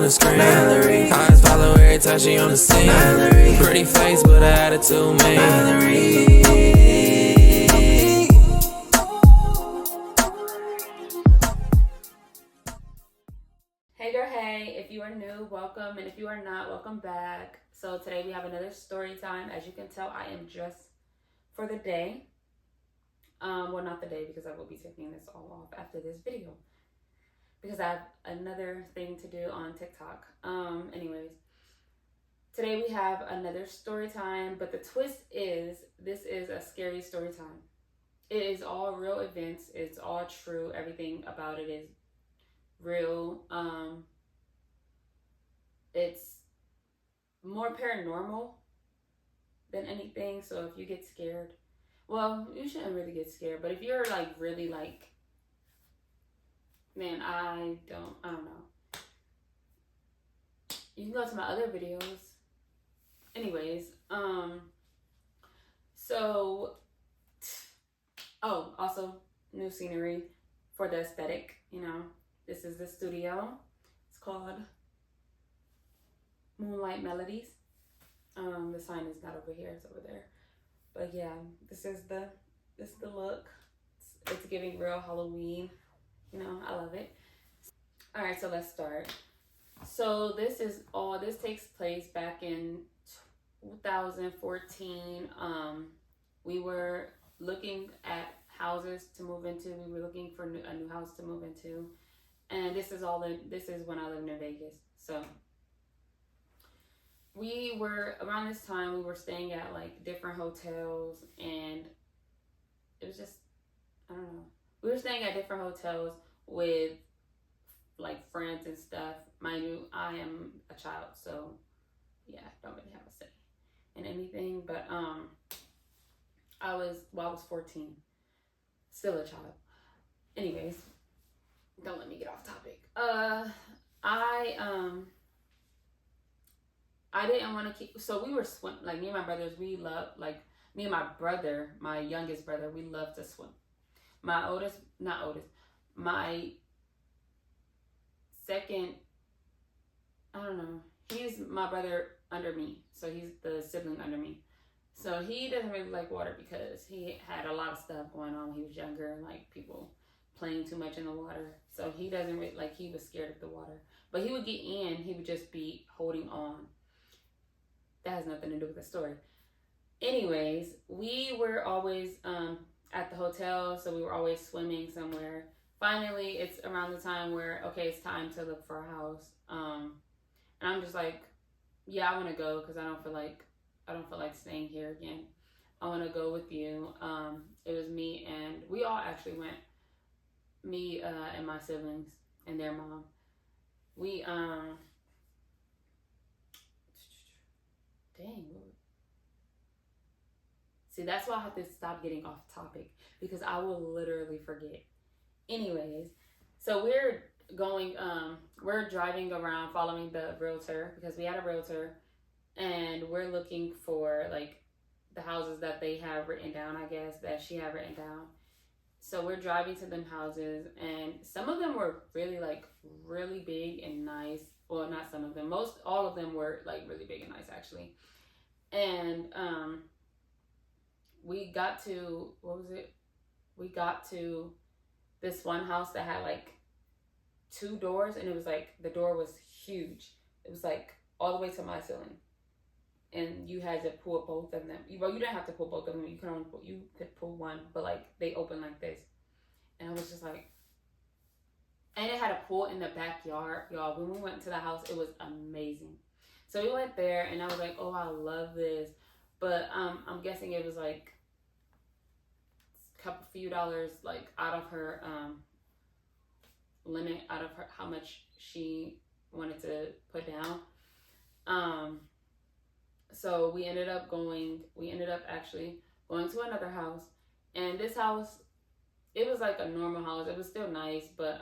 the screen. Mallory. Eyes follow every time she on the scene. Mallory. Pretty face with an attitude, man. Mallory. Hey girl, hey, if you are new, welcome, and if you are not, welcome back. So today we have another story time. As you can tell, I am dressed for the day. Well, not the day, because I will be taking this all off after this video, because I have another thing to do on TikTok. Anyways, today we have another story time, but the twist is this is a scary story time. It is all real events. It's all true. Everything about it is real. It's more paranormal than anything. So if you get scared, well, you shouldn't really get scared, but if you're like really like, man, I don't know, you can go to my other videos. Anyways, also new scenery for the aesthetic, you know. This is the studio. It's called Moonlight Melodies. The sign is not over here, it's over there. But yeah, this is the look. It's giving real Halloween. You know, I love it. All right, so let's start. So this takes place back in 2014. We were looking at houses to move into. We were looking for a new house to move into. And this is when I lived in Vegas. So around this time, we were staying at like different hotels, and it was just, I don't know. We were staying at different hotels with like friends and stuff. Mind you, I am a child, so yeah, don't really have a say in anything. But I was 14, still a child. Anyways, don't let me get off topic. I didn't want to keep, so we were swim, like me and my brothers, we love, like me and my brother, my youngest brother, we love to swim. My second, I don't know, he's my brother under me, so he's the sibling under me. So he doesn't really like water because he had a lot of stuff going on when he was younger, and like people playing too much in the water. So he doesn't really, like, he was scared of the water. But he would get in, he would just be holding on. That has nothing to do with the story. Anyways, we were always at the hotel, so we were always swimming somewhere. Finally, it's around the time where, okay, it's time to look for a house. And I'm just like, yeah, I want to go because I don't feel like staying here again. I want to go with you. It was me, and we all actually went. Me and my siblings and their mom. We see, that's why I have to stop getting off topic, because I will literally forget. Anyways, so we're driving around following the realtor, because we had a realtor, and we're looking for like the houses that they have written down, I guess, that she had written down. So we're driving to them houses, and some of them were really big and nice. Well, not some of them, all of them were like really big and nice actually. And we got to, we got to this one house that had like 2 doors, and it was like, the door was huge. It was like all the way to my ceiling, and you had to pull both of them. Well, you didn't have to pull both of them. You could pull one, but like they open like this. And I was just like, and it had a pool in the backyard, y'all. When we went to the house, it was amazing. So we went there, and I was like, oh, I love this. But I'm guessing it was like a few dollars like out of her limit, out of her how much she wanted to put down. So we ended up actually going to another house, and this house, it was like a normal house. It was still nice, but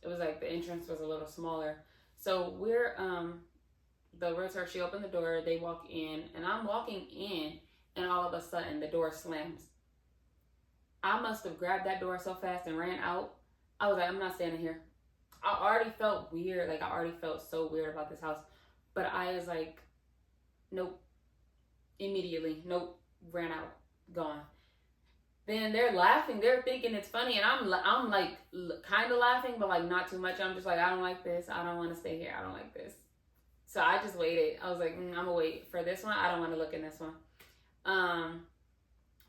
it was like the entrance was a little smaller. So we're the realtor, she opened the door, they walk in, and I'm walking in, and all of a sudden the door slams. I must have grabbed that door so fast and ran out. I was like, I'm not standing here. I already felt weird. Like, I already felt so weird about this house. But I was like, nope. Immediately. Nope. Ran out. Gone. Then they're laughing. They're thinking it's funny. And I'm like, kind of laughing, but like not too much. I'm just like, I don't like this. I don't want to stay here. I don't like this. So I just waited. I was like, I'm going to wait for this one. I don't want to look in this one.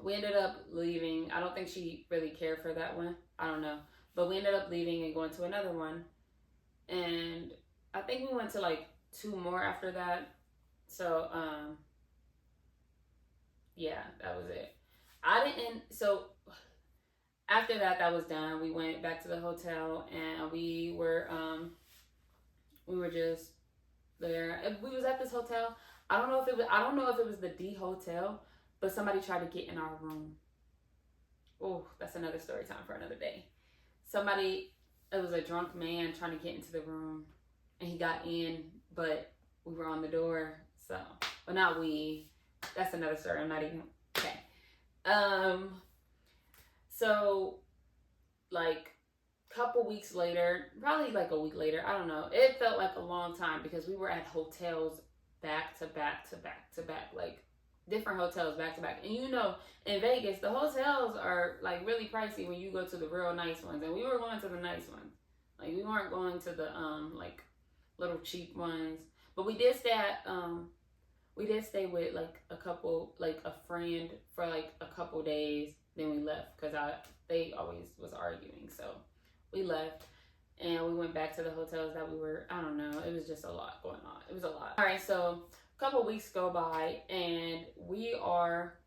We ended up leaving. I don't think she really cared for that one. I don't know. But we ended up leaving and going to another one. And I think we went to like 2 more after that. So, yeah, that was it. So after that was done. We went back to the hotel and we were just there. We was at this hotel. I don't know if it was the D hotel, but somebody tried to get in our room. Oh, that's another story time for another day. It was a drunk man trying to get into the room, and he got in, but we were on the door. So, but not we. That's another story. I'm not even okay. So like couple weeks later, probably like a week later, I don't know. It felt like a long time because we were at hotels back to back to back to back, like different hotels back to back. And you know, in Vegas, the hotels are like really pricey when you go to the real nice ones. And we were going to the nice ones. Like we weren't going to the like little cheap ones. But we did stay with like a couple, like a friend for like a couple days. Then we left because they always was arguing. So we left and we went back to the hotels that we were, I don't know. It was just a lot going on. It was a lot. All right, so a couple weeks go by and we are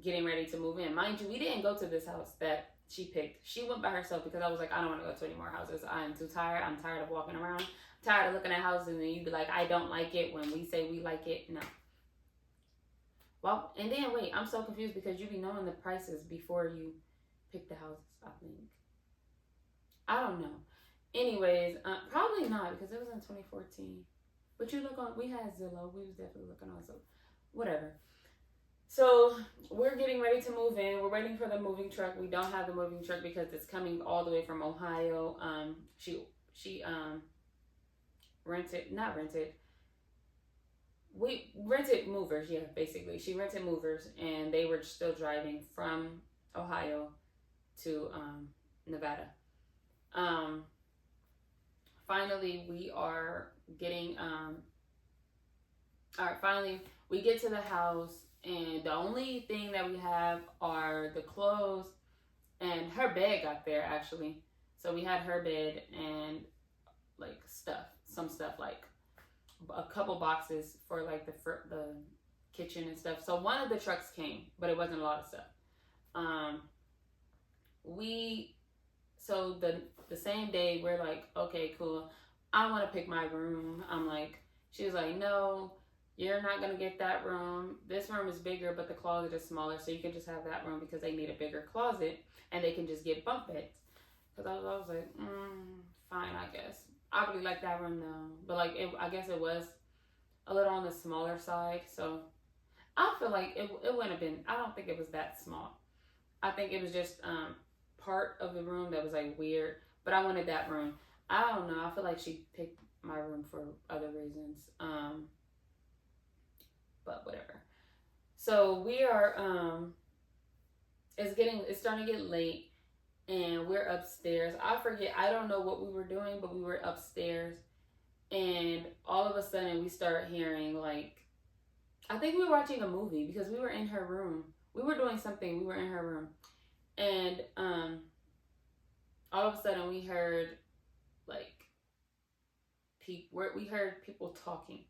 getting ready to move in. Mind you, we didn't go to this house that she picked. She went by herself because I was like, I don't want to go to any more houses. I am too tired. I'm tired of walking around. I'm tired of looking at houses and then you be like, I don't like it when we say we like it. No. Well, and then wait, I'm so confused because you be knowing the prices before you pick the houses, I think. I don't know. Anyways, probably not because it was in 2014. But you look on, we had Zillow. We was definitely looking on Zillow. Whatever. So we're getting ready to move in. We're waiting for the moving truck. We don't have the moving truck because it's coming all the way from Ohio. She we rented movers, yeah, basically. She rented movers and they were still driving from Ohio to Nevada. Finally we are getting finally we get to the house and the only thing that we have are the clothes and her bed got there actually. So we had her bed and like some stuff like a couple boxes for like the kitchen and stuff. So one of the trucks came, but it wasn't a lot of stuff. So the same day we're like, okay, cool. I want to pick my room. She was like, no, you're not going to get that room. This room is bigger, but the closet is smaller. So you can just have that room because they need a bigger closet and they can just get bunk beds. Cause I was like, fine, I guess. I really like that room though. But like, I guess it was a little on the smaller side. So I feel like it wouldn't have been, I don't think it was that small. I think it was just part of the room that was like weird, but I wanted that room. I don't know. I feel like she picked my room for other reasons. But whatever. So we are, it's starting to get late and we're upstairs. I don't know what we were doing, but we were upstairs and all of a sudden we start hearing like, I think we were watching a movie because we were in her room. We were doing something. We were in her room. And all of a sudden we heard like we heard people talking.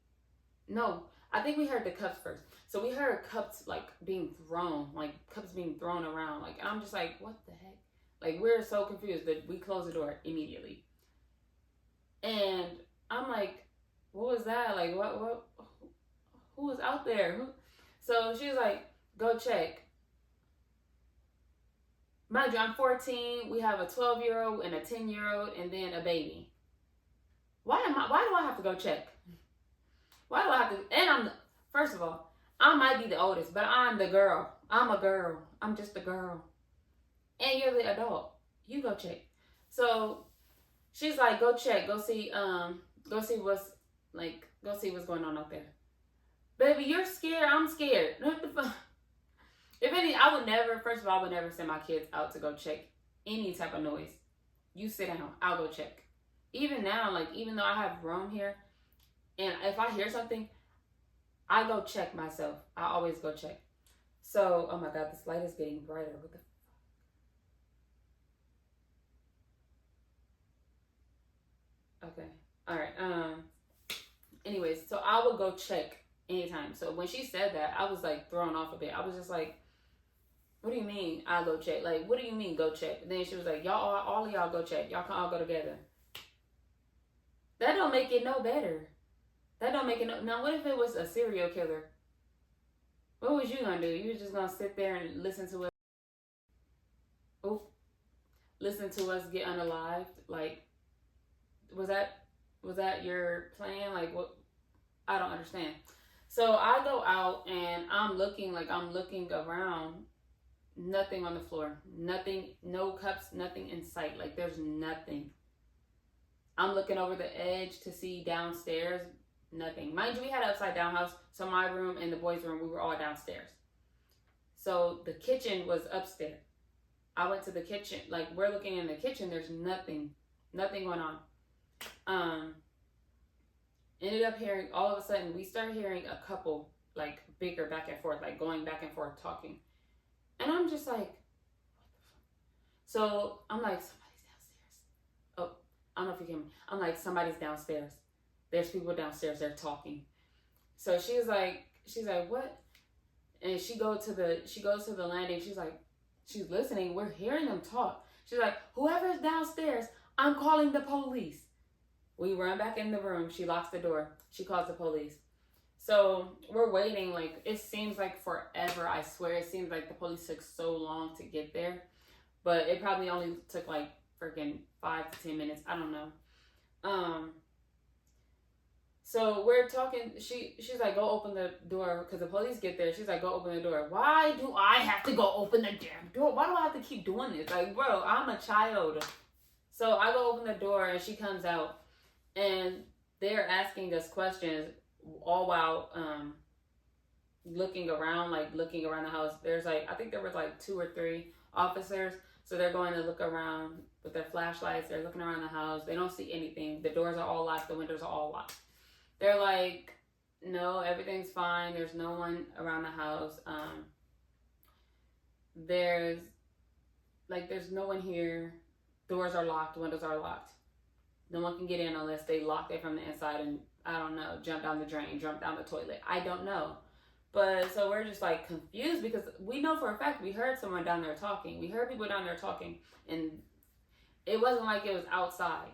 No, I think we heard the cups first. So we heard cups like being thrown around. Like, and I'm just like, what the heck? Like, we're so confused that we closed the door immediately. And I'm like, what was that? Like, what who was out there? So she was like, go check. Mind you, I'm 14. We have a 12-year-old and a 10-year-old and then a baby. Why do I have to go check? Why do I have to? And first of all, I might be the oldest, but I'm the girl. I'm a girl. I'm just a girl. And you're the adult. You go check. So She's like, go check, go see what's going on out there. Baby, you're scared. I'm scared. What the fuck? If any, I would never. First of all, I would never send my kids out to go check any type of noise. You sit down. I'll go check. Even now, like even though I have room here, and if I hear something, I go check myself. I always go check. So, oh my God, this light is getting brighter. What the? Okay. All right. Anyways, so I would go check anytime. So when she said that, I was like thrown off a bit. I was just like, what do you mean I'll go check? Like, what do you mean go check? And then she was like, y'all, all of y'all go check. Y'all can all go together. That don't make it no better. That don't make it no. Now, what if it was a serial killer? What was you gonna do? You was just gonna sit there and listen to it? Oh, listen to us get unalived? Like, was that your plan? Like, what? I don't understand. So I go out and I'm looking around. Nothing on the floor. Nothing, no cups, nothing in sight. Like there's nothing. I'm looking over the edge to see downstairs. Nothing. Mind you, we had an upside down house. So my room and the boys' room, we were all downstairs. So the kitchen was upstairs. I went to the kitchen. Like we're looking in the kitchen. There's nothing going on. Ended up hearing, all of a sudden, we started hearing a couple, like, bicker back and forth, like, going back and forth, talking. And I'm just like, what the fuck? So, I'm like, somebody's downstairs. Oh, I don't know if you can hear me. I'm like, somebody's downstairs. There's people downstairs, they're talking. So, she's like, what? And she goes to the landing, she's listening, we're hearing them talk. She's like, whoever's downstairs, I'm calling the police. We run back in the room. She locks the door. She calls the police. So we're waiting. Like, it seems like forever. I swear. It seems like the police took so long to get there. But it probably only took like freaking 5 to 10 minutes. I don't know. So we're talking. She's like, go open the door. Because the police get there. She's like, go open the door. Why do I have to go open the damn door? Why do I have to keep doing this? Like, bro, I'm a child. So I go open the door and she comes out. And they're asking us questions all while looking around the house. There's like, I think there was like 2 or 3 officers. So they're going to look around with their flashlights. They're looking around the house. They don't see anything. The doors are all locked. The windows are all locked. They're like, no, everything's fine. There's no one around the house. There's no one here. Doors are locked. Windows are locked. No one can get in unless they lock it from the inside and, I don't know, jump down the drain, jump down the toilet. I don't know. But so we're just like confused because we know for a fact we heard someone down there talking. We heard people down there talking and it wasn't like it was outside.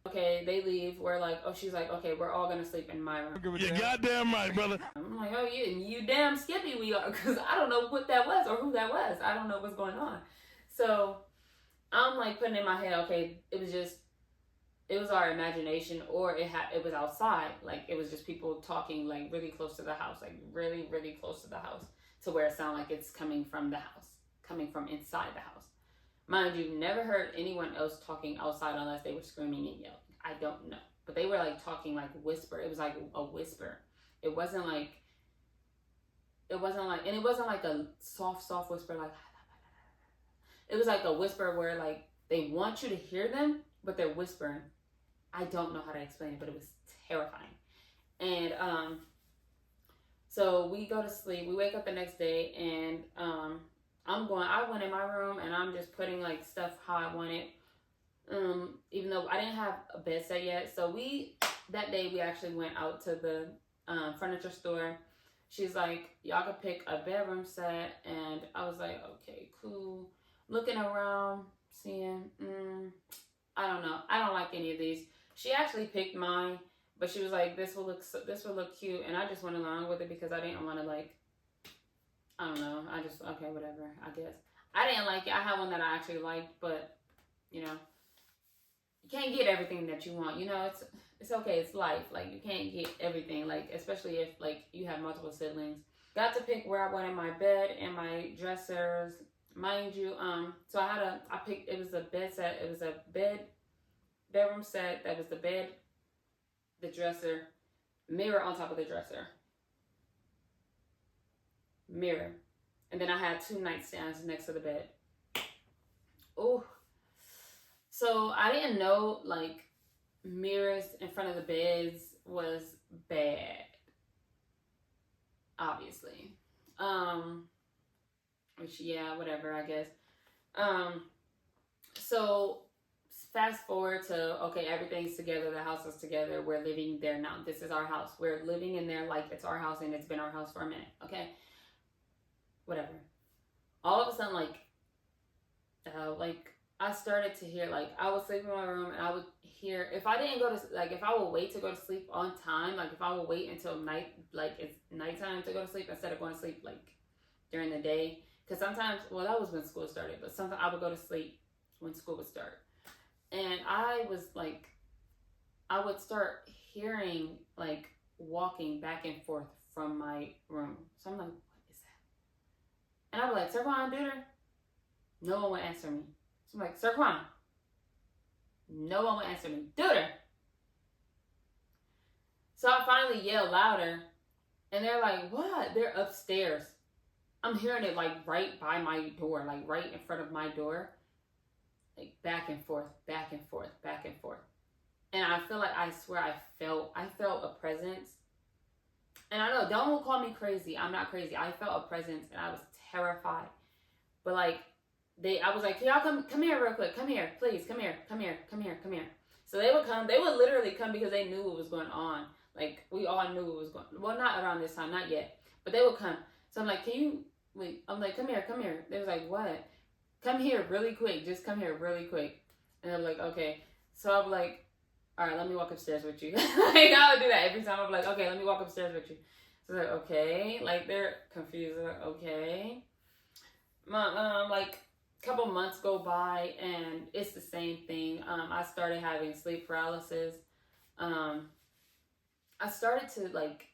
Okay, they leave. We're like, oh, she's like, okay, we're all going to sleep in my room. You're goddamn right, brother. I'm like, oh, you damn skippy we are because I don't know what that was or who that was. I don't know what's going on. So I'm like putting in my head, okay, it was our imagination or it was outside. Like it was just people talking like really close to the house, like really, really close to the house to where it sounded like it's coming from the house, coming from inside the house. Mind you, never heard anyone else talking outside unless they were screaming and yelling. I don't know. But they were like talking like whisper. It was like a whisper. It wasn't like a soft whisper like it was like a whisper where like they want you to hear them, but they're whispering. I don't know how to explain it, but it was terrifying. And so we go to sleep. We wake up the next day, and I went in my room, and I'm just putting like stuff how I want it. Even though I didn't have a bed set yet, so that day we actually went out to the furniture store. She's like, y'all could pick a bedroom set, and I was like, okay, cool. Looking around, seeing, I don't know. I don't like any of these. She actually picked mine, but she was like, this will look cute. And I just went along with it because I didn't want to like, I don't know. Okay, whatever, I guess. I didn't like it. I had one that I actually liked, but you know, you can't get everything that you want. You know, it's okay. It's life. Like you can't get everything. Like, especially if like you have multiple siblings. Got to pick where I wanted my bed and my dressers. Mind you, so I picked, it was a bed set. It was a bed bedroom set that was the bed, the dresser, mirror on top of the dresser, mirror, and then I had 2 nightstands next to the bed. Oh, so I didn't know like mirrors in front of the beds was bad, obviously. Which, yeah, whatever, I guess. So fast forward to, okay, everything's together, the house is together, we're living there now. This is our house. We're living in there like it's our house, and it's been our house for a minute, okay? Whatever. All of a sudden, like I started to hear, like, I would sleep in my room, and I would hear, if I didn't go to, like, if I would wait to go to sleep on time, like, if I would wait until night, like, it's nighttime to go to sleep instead of going to sleep, like, during the day, because sometimes, well, that was when school started, but sometimes I would go to sleep when school would start, and I was, like, I would start hearing, like, walking back and forth from my room, so I'm like, what is that? And I was like, Sir Juan, dude, no one would answer me. So I'm like, Sir Juan. No one would answer me. Dude. So I finally yelled louder. And they're like, what? They're upstairs. I'm hearing it like right by my door. Like right in front of my door. Like back and forth, back and forth, back and forth. And I feel like, I swear I felt a presence. And I know, don't call me crazy. I'm not crazy. I felt a presence and I was terrified. But like, I was like, y'all come here real quick. Come here, please. Come here. So they would come. They would literally come because they knew what was going on. Like, we all knew what was going on. Well, not around this time, not yet. But they would come. So I'm like, can you, wait. I'm like, come here. They was like, what? Come here really quick. Just come here really quick. And I'm like, okay. So I'm like, all right, let me walk upstairs with you. Like, I would do that every time. I'm like, okay, let me walk upstairs with you. So like, okay. Like, they're confused. They're like, okay. Like, couple months go by and it's the same thing. I started having sleep paralysis. I started to like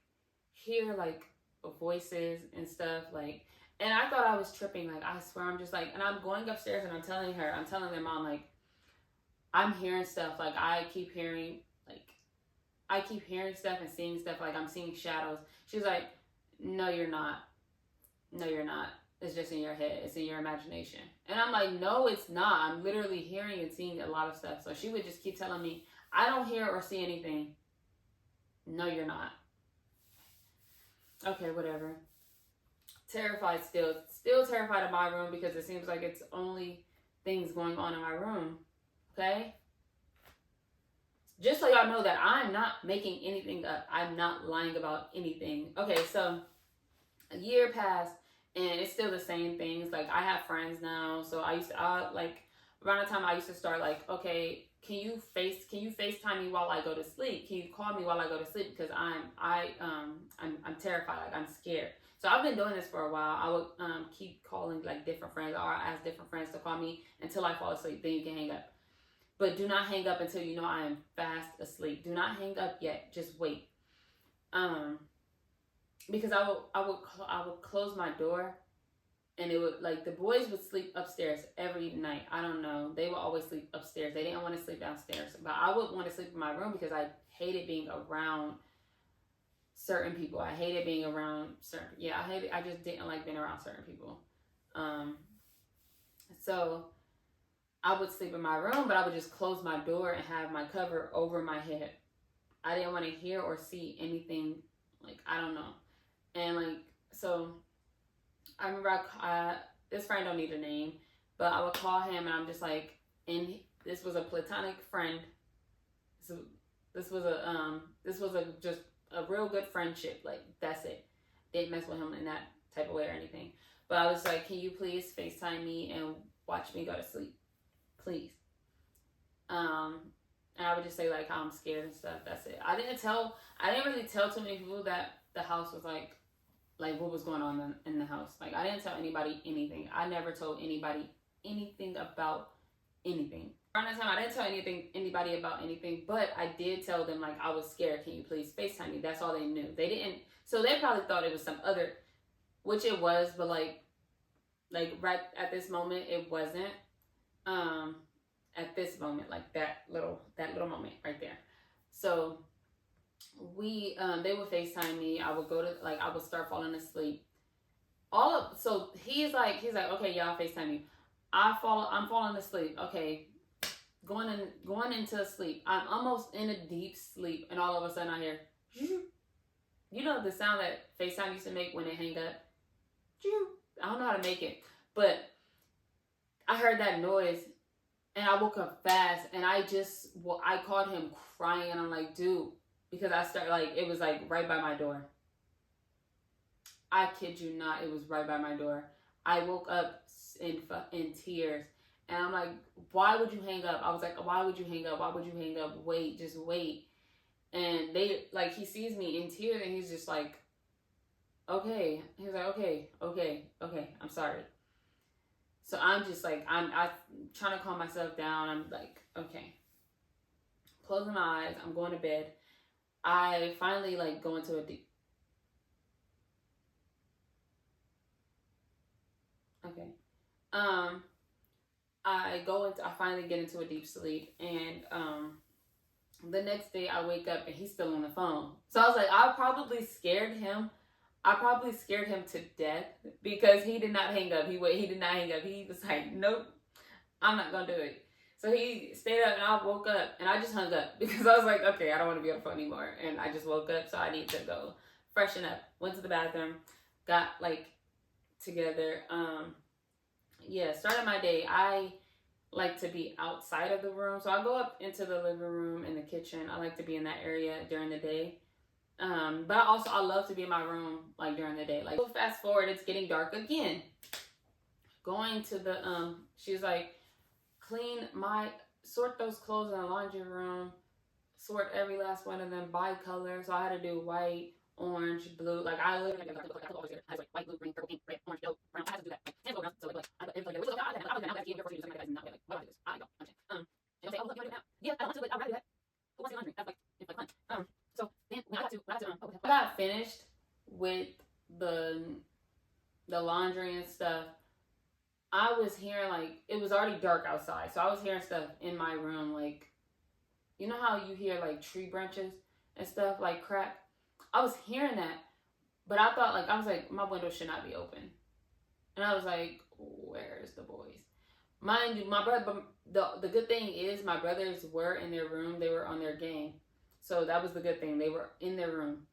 hear like voices and stuff, like, and I thought I was tripping. Like, I swear, I'm just like, and I'm going upstairs and I'm telling their mom, like, I'm hearing stuff. Like, I keep hearing stuff and seeing stuff. Like, I'm seeing shadows. She's like, no, you're not. It's just in your head. It's in your imagination. And I'm like, no, it's not. I'm literally hearing and seeing a lot of stuff. So she would just keep telling me, I don't hear or see anything. No, you're not. Okay, whatever. Terrified still. Still terrified of my room because it seems like it's only things going on in my room. Okay? Just so y'all know that I'm not making anything up. I'm not lying about anything. Okay, so a year passed. And it's still the same things. Like, I have friends now. So I used to, like, around the time I used to start, like, okay, can you FaceTime me while I go to sleep? Can you call me while I go to sleep? Because I'm terrified. Like, I'm scared. So I've been doing this for a while. I would keep calling, like, different friends, or ask different friends to call me until I fall asleep. Then you can hang up. But do not hang up until you know I am fast asleep. Do not hang up yet. Just wait. Because I would close my door, and it would, like, the boys would sleep upstairs every night. I don't know. They would always sleep upstairs. They didn't want to sleep downstairs. But I would want to sleep in my room because I hated being around certain people. I hated being around I just didn't like being around certain people. So I would sleep in my room, but I would just close my door and have my cover over my head. I didn't want to hear or see anything. Like, I don't know. And, like, so I remember this friend, don't need a name, but I would call him and I'm just like, and this was a platonic friend. So this was just a real good friendship. Like, that's it. Didn't mess with him in that type of way or anything. But I was like, can you please FaceTime me and watch me go to sleep? Please. And I would just say, like, how I'm scared and stuff. That's it. I didn't really tell too many people that the house was like what was going on in the house. Like, I didn't tell anybody anything. I never told anybody anything about anything. Around that time, I didn't tell anybody about anything, but I did tell them, like, I was scared. Can you please FaceTime me? That's all they knew. They didn't, so they probably thought it was some other, which it was, but like right at this moment, it wasn't. at this moment, like that little moment right there. So they would FaceTime me. I would go to, like, I would start falling asleep. So he's like, okay, y'all FaceTime you. I'm falling asleep. Okay, going into sleep. I'm almost in a deep sleep, and all of a sudden I hear, you know the sound that FaceTime used to make when they hang up. I don't know how to make it, but I heard that noise, and I woke up fast, and I called him crying, and I'm like, dude, because I started, like, it was like right by my door. I kid you not, it was right by my door. I woke up in tears, and I'm like, why would you hang up? I was like, why would you hang up? Why would you hang up? Wait, just wait. And he sees me in tears, and he's just like, okay. He was like, okay, I'm sorry. So I'm just like, I'm trying to calm myself down. I'm like, okay. Closing my eyes. I'm going to bed. I finally, like, go into a deep... Okay. I finally get into a deep sleep, and the next day I wake up and he's still on the phone. So I was like, I probably scared him to death, because he did not hang up. He did not hang up. He was like, nope, I'm not gonna do it. So he stayed up, and I woke up, and I just hung up because I was like, okay, I don't want to be on the phone anymore. And I just woke up, so I need to go freshen up. Went to the bathroom, got, like, together. Started my day. I like to be outside of the room, so I go up into the living room and the kitchen. I like to be in that area during the day. But I love to be in my room, like, during the day. Like, fast forward, it's getting dark again. Going to the she's like, sort those clothes in the laundry room, sort every last one of them by color. So I had to do white, orange, blue. Like, I literally had like white, blue, green, purple, pink, red, orange, yellow, brown. I had to do that. So like, I was like, I don't. And say, oh, look, you want to do it now? Yeah, I don't want to, but I'd rather do that. Who wants to do laundry? That's like, it's like fun. So then when I got finished with the laundry and stuff, I was hearing, like, it was already dark outside, so I was hearing stuff in my room, like, you know how you hear, like, tree branches and stuff, like, crack? I was hearing that, but I thought, like, I was like, my window should not be open. And I was like, where's the boys? Mind you, my brother, the good thing is my brothers were in their room. They were on their game. So that was the good thing. They were in their room.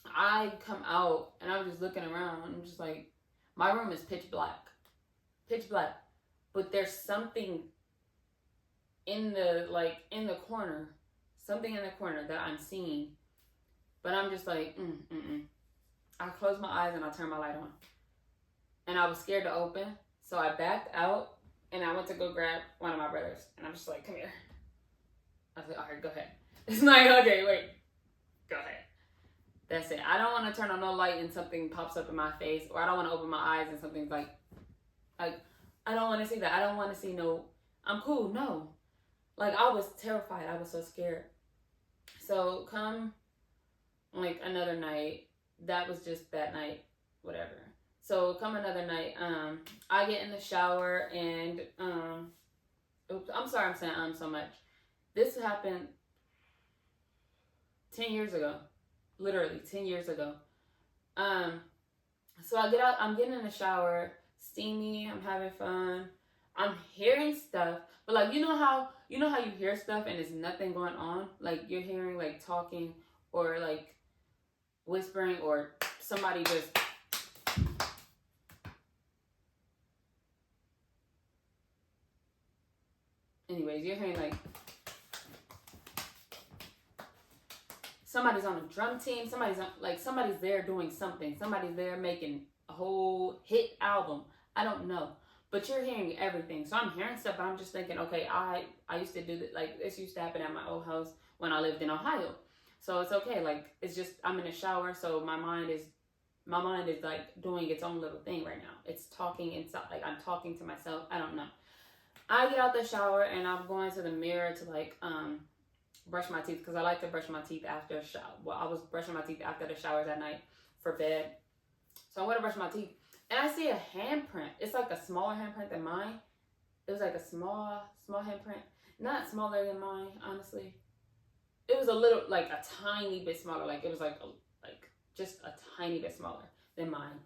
I come out, and I was just looking around. I'm just like, my room is pitch black. Pitch black. But there's something in the corner. Something in the corner that I'm seeing. But I'm just like, I close my eyes, and I turn my light on. And I was scared to open. So I backed out, and I went to go grab one of my brothers. And I'm just like, come here. I was like, all right, go ahead. It's like, okay, wait. Go ahead. That's it. I don't want to turn on no light and something pops up in my face. Or I don't want to open my eyes and something's like, I don't want to see that. I don't want to see no, I'm cool. No. Like, I was terrified. I was so scared. So come, like, another night. That was just that night. Whatever. So come another night, I get in the shower, and oops, I'm sorry I'm saying so much. This happened 10 years ago. Literally 10 years ago. So I get out, I'm getting in the shower, steamy, I'm having fun. I'm hearing stuff, but, like, you know how you hear stuff and there's nothing going on? Like, you're hearing, like, talking or, like, whispering, or somebody just... Anyways, you're hearing, like, somebody's on a drum team, somebody's there doing something, somebody's there making a whole hit album. I don't know, but you're hearing everything. So I'm hearing stuff, but I'm just thinking, okay, I used to do that. Like, this used to happen at my old house when I lived in Ohio. So it's okay. Like, it's just, I'm in the shower, so my mind is like doing its own little thing right now. It's talking inside, like, I'm talking to myself. I don't know. I get out the shower, and I'm going to the mirror to, like, brush my teeth, because I like to brush my teeth after a shower. Well, I was brushing my teeth after the showers at night for bed. So I'm going to brush my teeth, and I see a handprint. It's like a smaller handprint than mine. It was like a small handprint. Not smaller than mine, honestly. It was a little, like a tiny bit smaller. Like it was like just a tiny bit smaller than mine.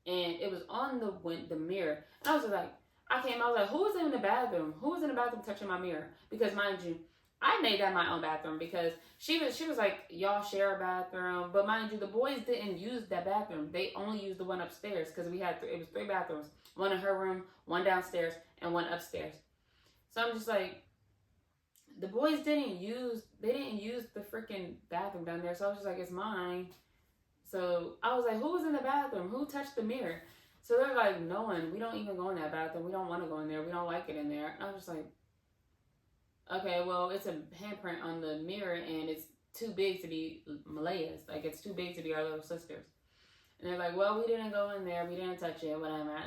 And it was on the mirror. And I was like, I was like, who was in the bathroom? Who was in the bathroom touching my mirror? Because mind you, I made that my own bathroom because she was like, y'all share a bathroom. But mind you, the boys didn't use that bathroom. They only used the one upstairs because it was 3 bathrooms. One in her room, one downstairs, and one upstairs. So I'm just like, the boys didn't use the freaking bathroom down there. So I was just like, it's mine. So I was like, who was in the bathroom? Who touched the mirror? So they're like, no one. We don't even go in that bathroom. We don't want to go in there. We don't like it in there. And I was just like, okay, well, it's a handprint on the mirror and it's too big to be Malaya's. Like, it's too big to be our little sisters. And they're like, well, we didn't go in there. We didn't touch it. Whatever.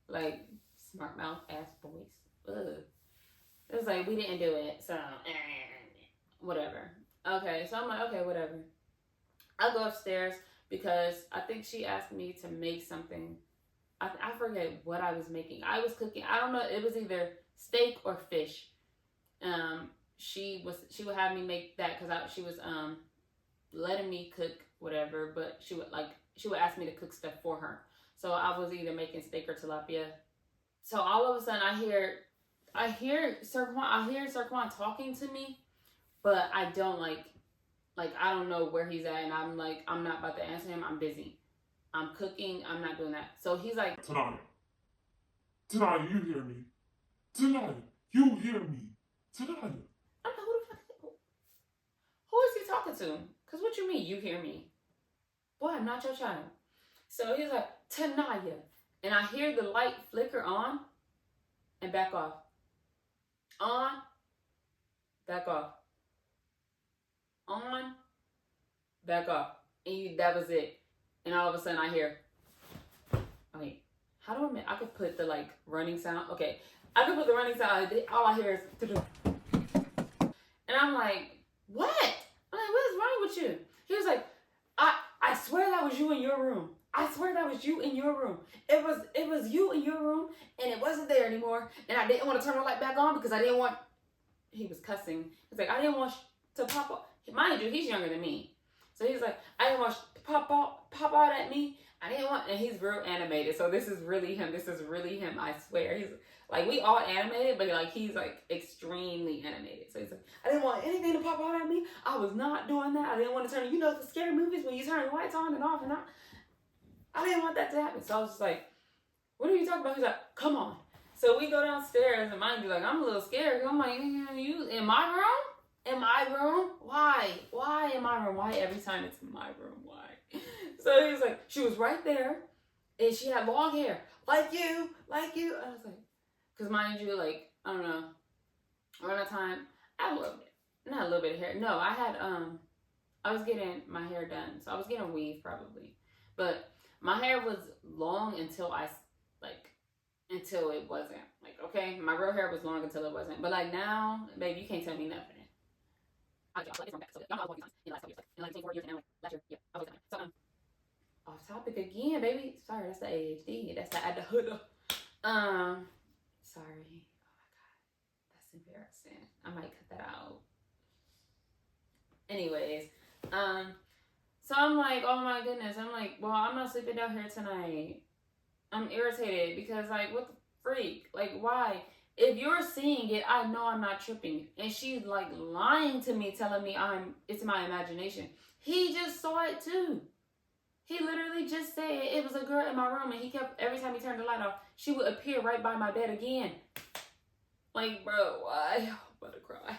Like, smart mouth ass boys. Ugh. It was like, we didn't do it. So, whatever. Okay, so I'm like, okay, whatever. I go upstairs because I think she asked me to make something. I forget what I was making. I was cooking. I don't know. It was either steak or fish. She would have me make that because she was letting me cook whatever, but she would ask me to cook stuff for her. So I was either making steak or tilapia. So all of a sudden I hear Sir Quan talking to me, but I don't like I don't know where he's at, and I'm like, I'm not about to answer him. I'm busy. I'm cooking. I'm not doing that. So he's like, Tanaya, you hear me? Tanaya, you hear me? Tanaya. I'm like, who is he talking to? Because what you mean, you hear me? Boy, I'm not your child. So he's like, Tanaya. And I hear the light flicker on and back off. On, back off. On, back off. And that was it. And all of a sudden I hear, wait, how do I make, I could put the like running sound. Okay, I could put the running sound. All I hear is, and I'm like, what? I'm like, what is wrong with you? He was like, I swear that was you in your room. I swear that was you in your room. It was you in your room, and it wasn't there anymore. And I didn't want to turn the light back on because I didn't want. He was cussing. He's like, I didn't want to pop up. Mind you, he's younger than me, so he's like, I didn't want to pop out at me. I didn't want, and he's real animated. So this is really him. I swear. He's like, we all animated, but like he's like extremely animated. So he's like, I didn't want anything to pop out at me. I was not doing that. I didn't want to turn. You know the scary movies when you turn the lights on and off and on. I didn't want that to happen. So I was just like, what are you talking about? He's like, come on. So we go downstairs, and mind you, like, I'm a little scared. I'm like, you in my room? In my room? Why? Why in my room? Why every time it's in my room? Why? So he was like, she was right there, and she had long hair. Like you. I was like, because mind you, like, I don't know, around that time, I had not a little bit of hair. No, I was getting my hair done. So I was getting weave probably. But my hair was long until it wasn't. Like, okay, my real hair was long until it wasn't. But like now, baby, you can't tell me nothing. Off topic again, baby. Sorry, that's the ADHD. That's the adulthood. Sorry. Oh my god, that's embarrassing. I might cut that out. Anyways, so I'm like, oh my goodness. I'm like, well, I'm not sleeping down here tonight. I'm irritated because like, what the freak? Like, why? If you're seeing it, I know I'm not tripping. And she's like lying to me, telling me it's my imagination. He just saw it too. He literally just said it was a girl in my room, and he kept, every time he turned the light off, she would appear right by my bed again. Like, bro, why? I'm about to cry.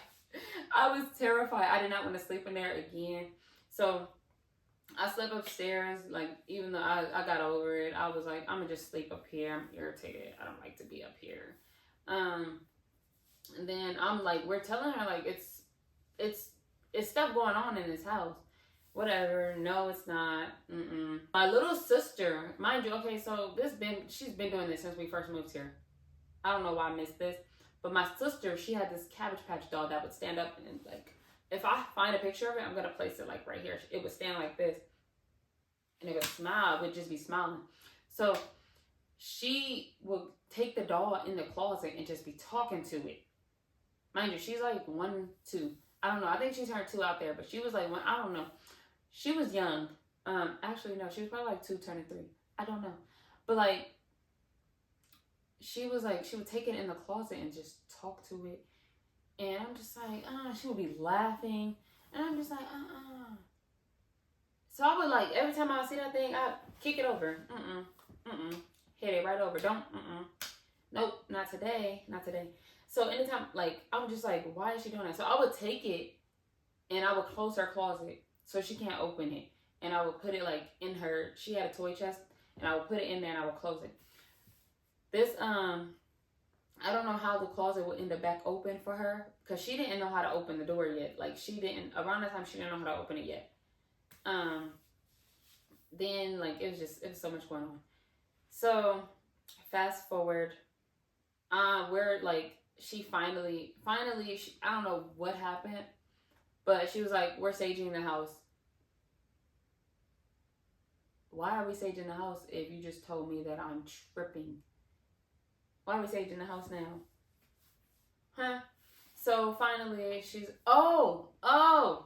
I was terrified. I did not want to sleep in there again. So I slept upstairs, like, even though I got over it. I was like, I'm gonna just sleep up here. I'm irritated. I don't like to be up here. And then I'm like, we're telling her, like, it's stuff going on in this house. Whatever. No, it's not. My little sister, mind you, okay, so she's been doing this since we first moved here. I don't know why I missed this, but my sister, she had this Cabbage Patch doll that would stand up and, like, if I find a picture of it, I'm gonna place it like right here. It would stand like this, and it would smile. It would just be smiling. So she would take the doll in the closet and just be talking to it. Mind you, she's like 1, 2. I don't know. I think she turned 2 out there, but she was like 1. I don't know. She was young. Actually, no, she was probably like 2, turning 3. I don't know. But like, she was like, she would take it in the closet and just talk to it. And I'm just like, she would be laughing. And I'm just like, So I would like, every time I see that thing, I kick it over. Hit it right over. Don't, Nope, not today. Not today. So anytime, like, I'm just like, why is she doing that? So I would take it and I would close her closet so she can't open it. And I would put it like in her, she had a toy chest, and I would put it in there and I would close it. This, I don't know how the closet would end up back open for her, because she didn't know how to open the door yet. Like, she didn't, around that time, she didn't know how to open it yet. Then, like, it was so much going on. So, fast forward, we're like, she finally, I don't know what happened, but she was like, we're saging the house. Why are we saging the house if you just told me that I'm tripping? Why are we saging the house now? Huh? So finally she's, oh,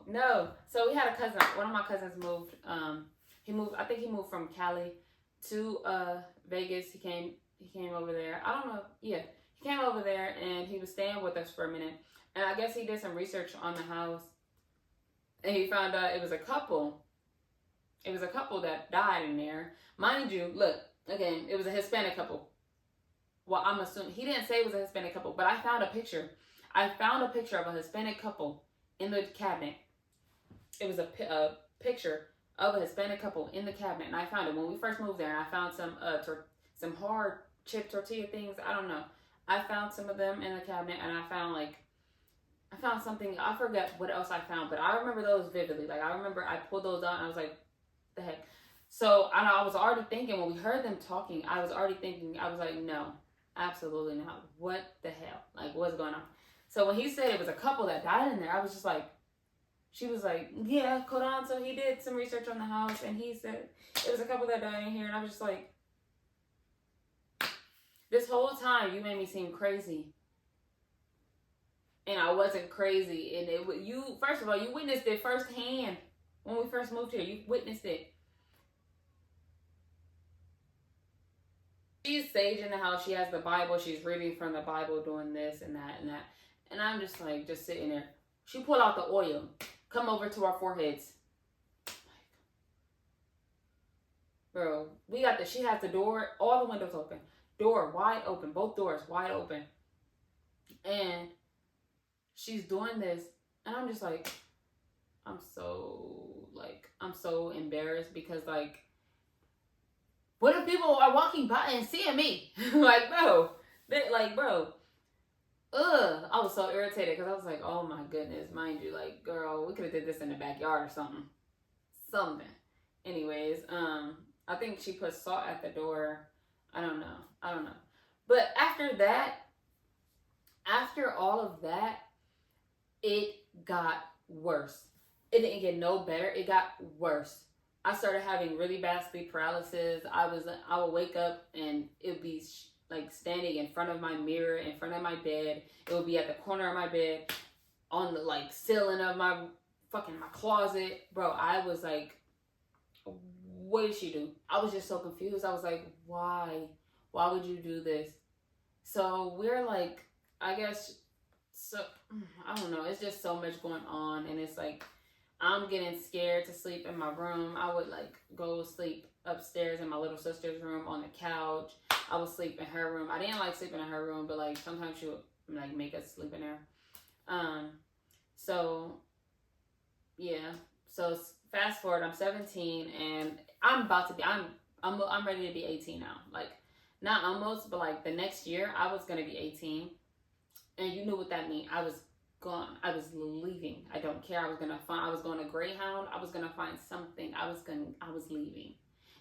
no. So we had a cousin, one of my cousins moved, I think he moved from Cali to Vegas. He came over there. I don't know. Yeah. He came over there and he was staying with us for a minute. And I guess he did some research on the house. And he found out it was a couple. It was a couple that died in there. Mind you, look, again, it was a Hispanic couple. Well, I'm assuming, he didn't say it was a Hispanic couple, but I found a picture. I found a picture of a Hispanic couple in the cabinet. It was a picture of a Hispanic couple in the cabinet, and I found it when we first moved there. And I found some hard chip tortilla things. I don't know. I found some of them in the cabinet, and I found something. I forget what else I found, but I remember those vividly. Like, I remember I pulled those out, and I was like, the heck. So I was already thinking, when we heard them talking, I was like, no, absolutely not. What the hell? Like, what's going on? So when he said it was a couple that died in there, I was just like, she was like, yeah, hold on. So he did some research on the house, and he said it was a couple that died in here. And I was just like, this whole time you made me seem crazy. And I wasn't crazy. And first of all, you witnessed it firsthand. When we first moved here, you witnessed it. She's saging the house. She has the Bible. She's reading from the Bible, doing this and that and that. And I'm just like, just sitting there. She pulled out the oil. Come over to our foreheads. Bro, she has the door, all the windows open. Door wide open. Both doors wide open. And she's doing this. And I'm just like, I'm so embarrassed, because like, what if people are walking by and seeing me? Like, bro, I was so irritated, because I was like, oh my goodness, mind you, like, girl, we could have did this in the backyard or something. Anyways, I think she put salt at the door. I don't know. But after all of that, it got worse. It didn't get no better. It got worse. I started having really bad sleep paralysis. I would wake up and it would be like standing in front of my mirror, in front of my bed. It would be at the corner of my bed, on the like ceiling of my closet. Bro, I was like, what did she do? I was just so confused. I was like, why? Why would you do this? So we're like, I guess, so, I don't know. It's just so much going on. And it's like, I'm getting scared to sleep in my room. I would like go sleep upstairs in my little sister's room on the couch. I would sleep in her room. I didn't like sleeping in her room, but like sometimes she would like make us sleep in there. So yeah. So fast forward, I'm 17 and I'm ready to be 18 now. Like, not almost, but like the next year I was going to be 18. And you knew what that meant. I was gone. I was leaving. I don't care. I was going to Greyhound. I was going to find something. I was leaving.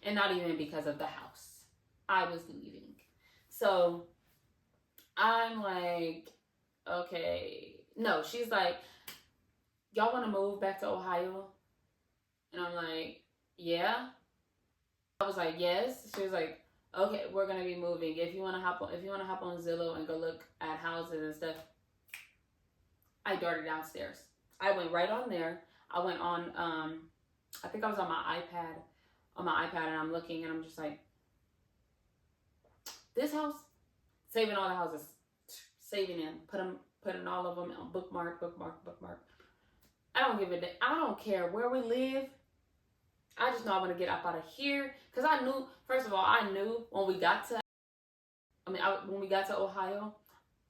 And not even because of the house. I was leaving. So I'm like, okay. No, she's like, y'all want to move back to Ohio? And I'm like, yeah. I was like, yes. She was like, okay, we're gonna be moving. If you wanna hop on Zillow and go look at houses and stuff, I darted downstairs. I went right on there. I went on I think I was on my iPad, and I'm looking and I'm just like, this house, saving all the houses, saving them, putting all of them on bookmark. I don't give a damn. I don't care where we live. I just know I want to get up out of here. Because I knew, first of all, I knew when we got to Ohio,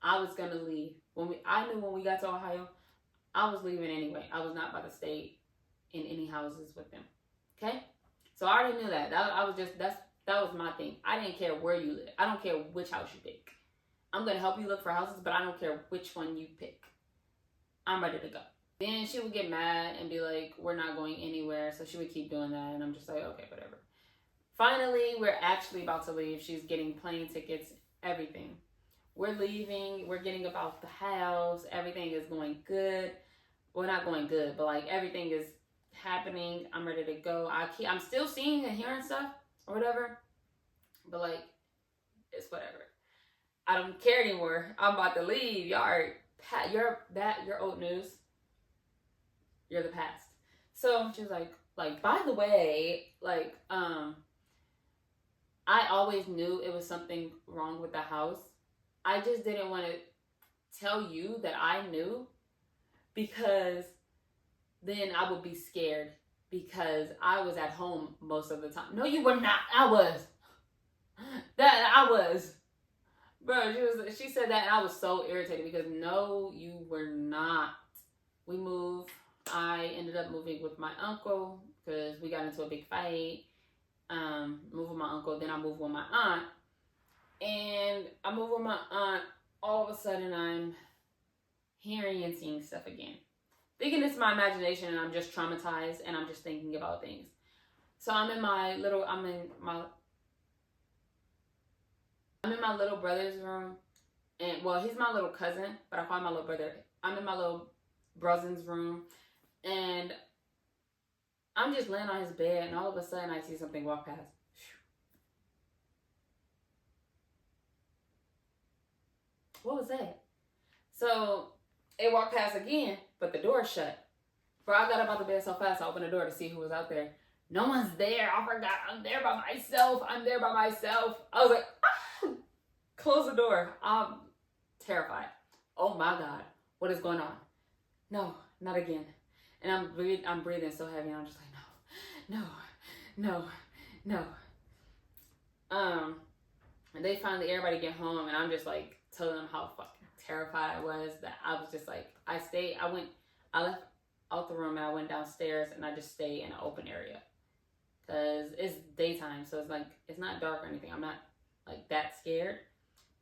I was going to leave. I knew when we got to Ohio, I was leaving anyway. I was not about to stay in any houses with them. Okay? So I already knew that. That was my thing. I didn't care where you live. I don't care which house you pick. I'm going to help you look for houses, but I don't care which one you pick. I'm ready to go. Then she would get mad and be like, we're not going anywhere. So she would keep doing that. And I'm just like, okay, whatever. Finally, we're actually about to leave. She's getting plane tickets, everything. We're leaving. We're getting about the house. Everything is going good. Well, not going good, but like everything is happening. I'm ready to go. I'm still seeing and hearing stuff or whatever. But like, it's whatever. I don't care anymore. I'm about to leave. Y'all are, you're old news. You're the past. So she was like, by the way, like, I always knew it was something wrong with the house. I just didn't want to tell you that I knew, because then I would be scared, because I was at home most of the time. No, you were not. I was. Bro, she said that and I was so irritated, because no, you were not. We moved. I ended up moving with my uncle because we got into a big fight. Moved with my uncle, then I moved with my aunt. And I moved with my aunt, all of a sudden I'm hearing and seeing stuff again. Thinking it's my imagination and I'm just traumatized and I'm just thinking about things. So I'm in my little brother's room. And well, he's my little cousin, but I call him my little brother. I'm in my little brother's room. And I'm just laying on his bed, and all of a sudden I see something walk past. What was that? So it walked past again, but the door shut. Bro, I got up out the bed so fast, I opened the door to see who was out there. No one's there. I forgot. I'm there by myself. I was like, ah! Close the door. I'm terrified. Oh my God. What is going on? No, not again. And I'm breathing so heavy, and I'm just like, no. And they finally, everybody get home, and I'm just like telling them how fucking terrified I was, that I was just like, I left out the room and I went downstairs and I just stayed in an open area. Cause it's daytime, so it's like, it's not dark or anything. I'm not like that scared,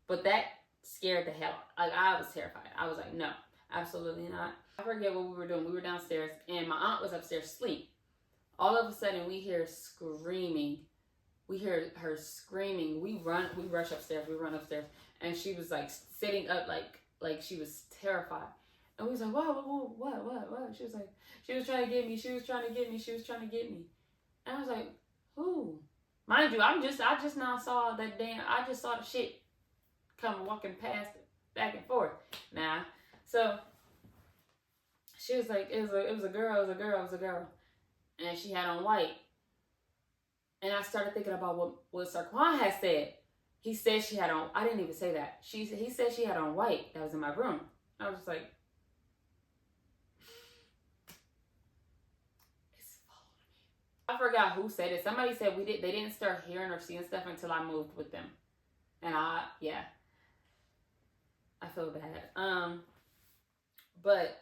but that scared the hell. Like, I was terrified. I was like, no, absolutely not. I forget what we were doing. We were downstairs and my aunt was upstairs asleep. All of a sudden we hear screaming. We hear her screaming. We rush upstairs. We run upstairs, and she was like sitting up, like she was terrified. And we was like, whoa, what? She was like, she was trying to get me. And I was like, who? Mind you, I just now saw that I just saw the shit come walking past back and forth. Nah. So she was like, it was a girl. And she had on white. And I started thinking about what Sarquan had said. He said she had on, I didn't even say that. He said she had on white that was in my room. I was just like, it's following me. I forgot who said it. Somebody said they didn't start hearing or seeing stuff until I moved with them. And I feel bad. But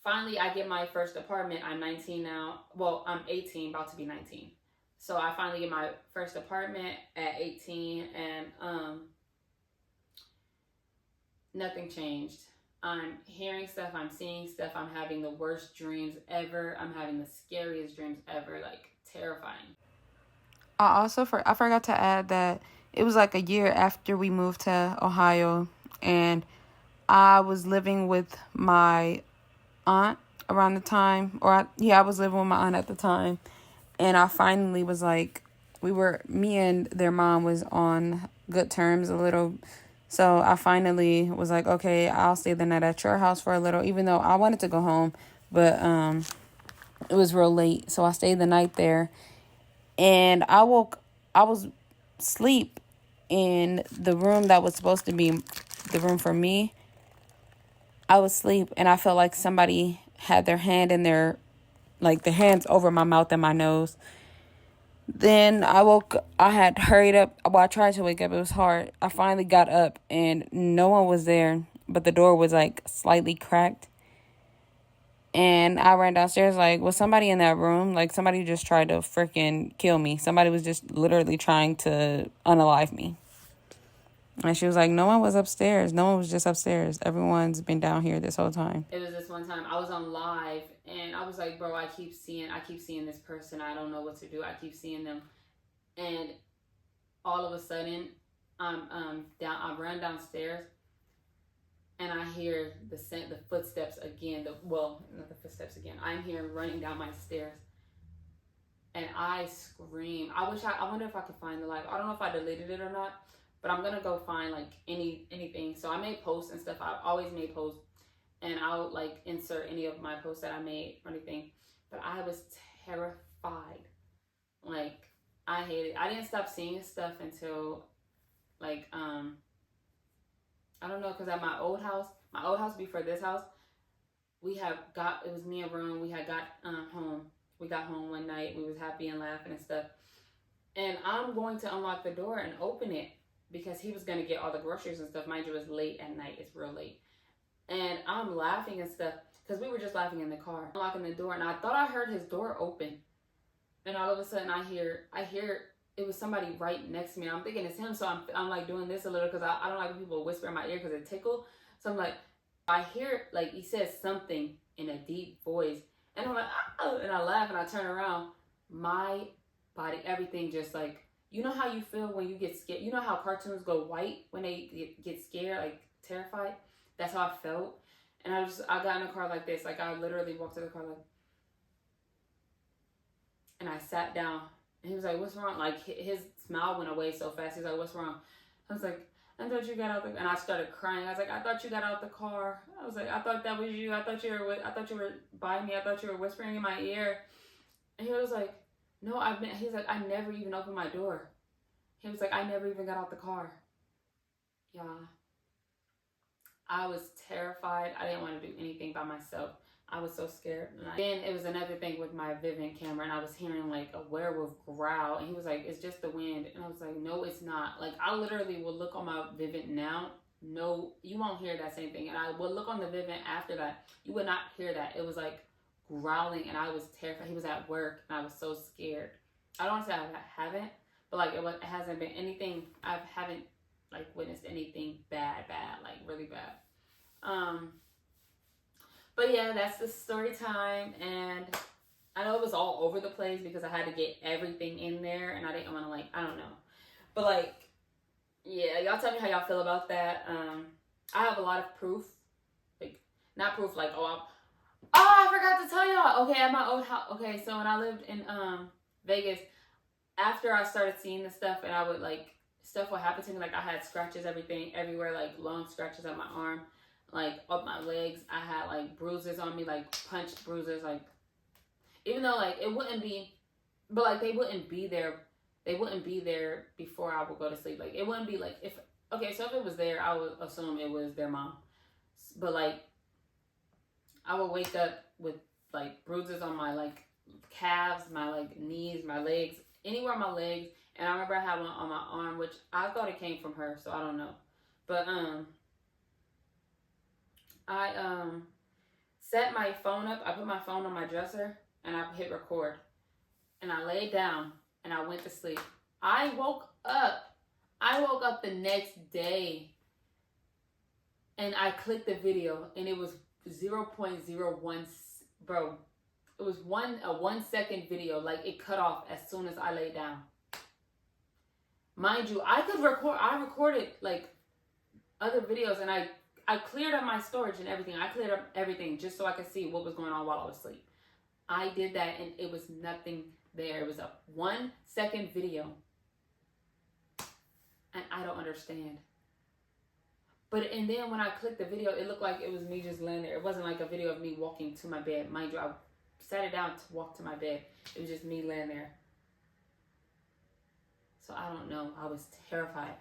finally I get my first apartment. I'm 19 now. Well, I'm 18, about to be 19. So I finally get my first apartment at 18, and nothing changed. I'm hearing stuff, I'm seeing stuff, I'm having the worst dreams ever. I'm having the scariest dreams ever, like terrifying. I forgot to add that it was like a year after we moved to Ohio, and I was living with my aunt around the time, I was living with my aunt at the time. And I finally was like, me and their mom was on good terms a little. So I finally was like, okay, I'll stay the night at your house for a little, even though I wanted to go home, but it was real late. So I stayed the night there, and I was asleep in the room that was supposed to be the room for me. I was asleep, and I felt like somebody had their hand in their hands over my mouth and my nose. Then I had hurried up. Well, I tried to wake up. It was hard. I finally got up, and no one was there, but the door was, like, slightly cracked. And I ran downstairs, like, was somebody in that room? Like, somebody just tried to freaking kill me. Somebody was just literally trying to unalive me. And she was like, no one was upstairs. No one was just upstairs. Everyone's been down here this whole time. It was this one time I was on live, and I was like, bro, I keep seeing this person. I don't know what to do. I keep seeing them. And all of a sudden, I run downstairs, and I hear the footsteps again. Not the footsteps again. I'm here running down my stairs, and I scream. I wonder if I could find the live. I don't know if I deleted it or not, but I'm gonna go find like anything. So I made posts and stuff. I always made posts, and I'll like insert any of my posts that I made or anything. But I was terrified. Like, I hated it. I didn't stop seeing stuff until like I don't know, because at my old house before this house, it was me and Ron. We had got home. We got home one night. We was happy and laughing and stuff. And I'm going to unlock the door and open it because he was going to get all the groceries and stuff. Mind you, it was late at night. It's real late. And I'm laughing and stuff because we were just laughing in the car. Unlocking the door, and I thought I heard his door open. And all of a sudden I hear it was somebody right next to me. I'm thinking it's him, so I'm like doing this a little because I don't like when people whisper in my ear because it tickles. So I'm like, I hear, like, he says something in a deep voice, and I'm like, oh, and I laugh and I turn around. My body, everything just like, you know how you feel when you get scared? You know how cartoons go white when they get scared, like terrified? That's how I felt. And I got in the car like this. Like, I literally walked to the car like, and I sat down. And he was like, what's wrong? Like, his smile went away so fast. He's like, what's wrong? I was like, I thought you got out the car. And I started crying. I was like, I thought you got out the car. I was like, I thought that was you. I thought you were by me. I thought you were whispering in my ear. And he was like, no, he's like, I never even opened my door. He was like, I never even got out the car. Yeah. I was terrified. I didn't want to do anything by myself. I was so scared. Then it was another thing with my Vivint camera, and I was hearing like a werewolf growl, and he was like, it's just the wind. And I was like, no, it's not. Like, I literally will look on my Vivint now. No, you won't hear that same thing. And I will look on the Vivint after that. You would not hear that. It was like growling, and I was terrified. He was at work, and I was so scared. I don't want to say I haven't, but like it hasn't been anything. I haven't like witnessed anything bad, like really bad. But yeah, that's the story time, and I know it was all over the place because I had to get everything in there, and I didn't want to, like, I don't know. But like, yeah, y'all tell me how y'all feel about that. I have a lot of proof, like, not proof like, I forgot to tell y'all. Okay, at my old house. Okay, so when I lived in Vegas, after I started seeing this stuff, and I would like, stuff would happen to me. Like, I had scratches everywhere, like long scratches on my arm, like up my legs. I had like bruises on me, like punch bruises, like, even though like it wouldn't be, but like they wouldn't be there before I would go to sleep. Like, it wouldn't be like, so if it was there, I would assume it was their mom. But like, I would wake up with like bruises on my like calves, my like knees, my legs, anywhere on my legs. And I remember I had one on my arm, which I thought it came from her, so I don't know. But I set my phone up. I put my phone on my dresser, and I hit record. And I laid down, and I went to sleep. I woke up the next day, and I clicked the video, and it was 0.01, bro. It was a 1 second video. Like, it cut off as soon as I laid down. Mind you, I recorded like other videos, and I cleared up my storage and everything. I cleared up everything just so I could see what was going on while I was asleep. I did that and it was nothing there. It was a 1 second video. And I don't understand. And then when I clicked the video, it looked like it was me just laying there. It wasn't like a video of me walking to my bed. Mind you, I sat it down to walk to my bed. It was just me laying there. So I don't know. I was terrified.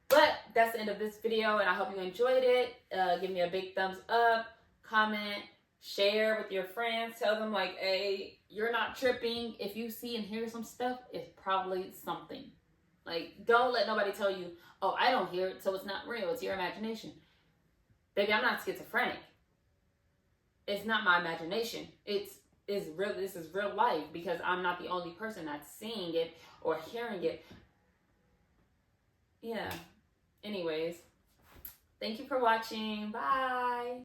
But that's the end of this video, and I hope you enjoyed it. Give me a big thumbs up, comment, share with your friends. Tell them, like, hey, you're not tripping. If you see and hear some stuff, it's probably something. Like, don't let nobody tell you, oh, I don't hear it, so it's not real. It's your imagination. Baby, I'm not schizophrenic. It's not my imagination. It's real. This is real life, because I'm not the only person that's seeing it or hearing it. Yeah. Anyways, thank you for watching. Bye.